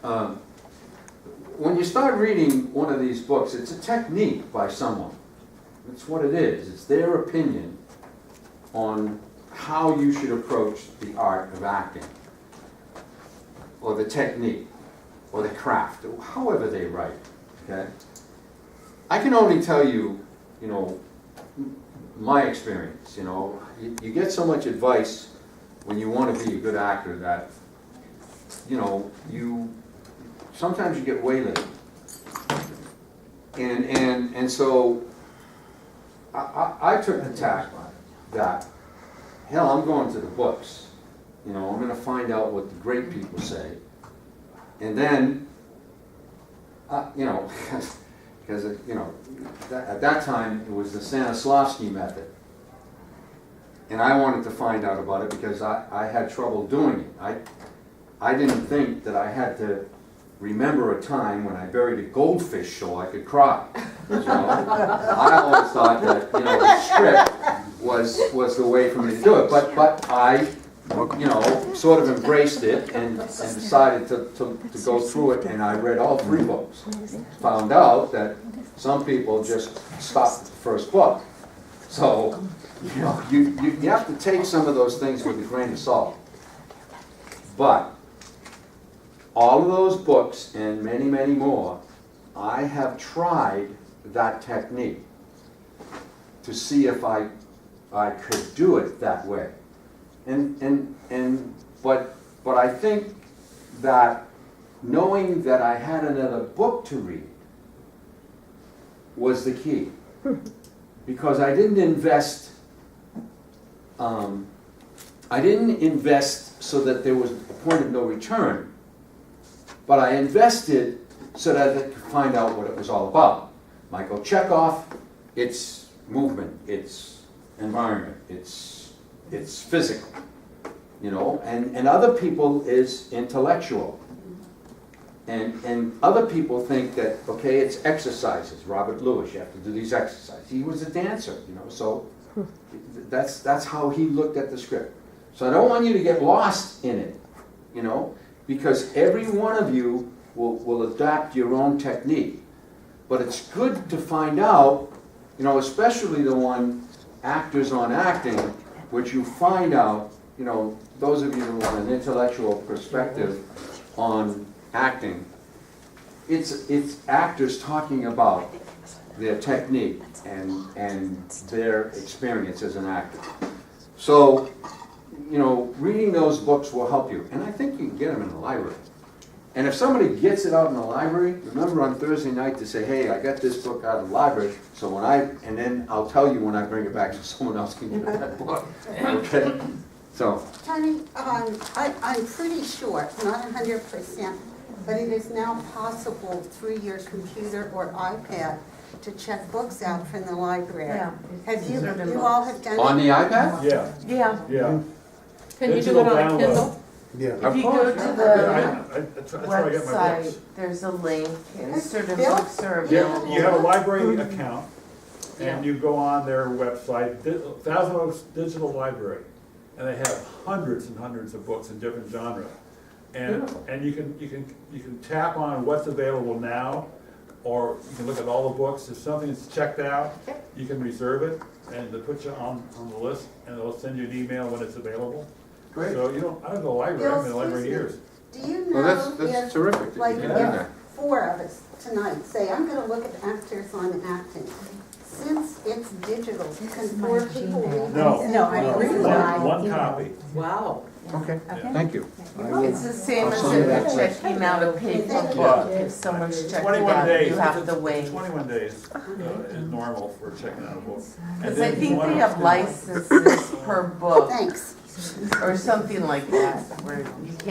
when you start reading one of these books, it's a technique by someone. It's what it is. It's their opinion on how you should approach the art of acting, or the technique, or the craft, or however they write, okay? I can only tell you, you know, my experience, you know. You get so much advice when you want to be a good actor that, you know, sometimes you get waylaid. And so I took the tack that, hell, I'm going to the books. You know, I'm going to find out what the great people say. And then, you know, because, you know, at that time, it was the Stanislavski method. And I wanted to find out about it because I had trouble doing it. I didn't think that I had to remember a time when I buried a goldfish so I could cry. You know? I always thought that, you know, the script was the way for me to do it. But I, you know, sort of embraced it and decided to go through it, and I read all 3 books. Found out that some people just stopped at the first book. So, you know, you have to take some of those things with a grain of salt. But all of those books and many, many more, I have tried that technique to see if I could do it that way. But I think that knowing that I had another book to read was the key. Because I didn't invest so that there was a point of no return, but I invested so that I could find out what it was all about. Michael Chekhov, it's movement, it's environment, it's physical, you know, and other people is intellectual. And other people think that, okay, it's exercises. Robert Lewis, you have to do these exercises. He was a dancer, you know, so that's how he looked at the script. So I don't want you to get lost in it, you know, because every one of you will adapt your own technique. But it's good to find out, you know, especially the one Actors on Acting, which you find out, you know, those of you who want an intellectual perspective on acting, it's actors talking about their technique and their experience as an actor. So, you know, reading those books will help you. And I think you can get them in the library. And if somebody gets it out in the library, remember on Thursday night to say, hey, I got this book out of the library, so and then I'll tell you when I bring it back so someone else can get that book. Okay? So. Tony, I'm pretty sure, not 100%, but it is now possible through your computer or iPad to check books out from the library. Yeah. Have you all have done it? On the iPad? Yeah, Yeah. yeah. Can you do it on a Digital Kindle? Yeah. If you go to Yeah, the that's how I get my website, books. there's a link, and certain Bill? books are Yeah, available. you have a library account, Yeah. and you go on their website, Thousand Oaks Digital Library, and they have hundreds and hundreds of books in different genres. And you can tap on what's available now, or you can look at all the books. If something's checked out, you can reserve it, and they'll put you on the list, and they'll send you an email when it's available. Great. So I don't go to the library, I've been in the library years. Do you Well, know that's if, terrific that like, you can do that. if 4 of us tonight say, I'm gonna look at Actors on Acting, since it's digital, can 4 people read No. this? No, I agree with that. One copy. Wow. Okay, Yeah. thank you. It's the same as send you that if you're checking out a paper book. If someone's checking it 21 out, days. you have to wait. 21 days is normal for checking out a book. And Because I then think one they of have the- licenses per book, Thanks. or something like that, where you can't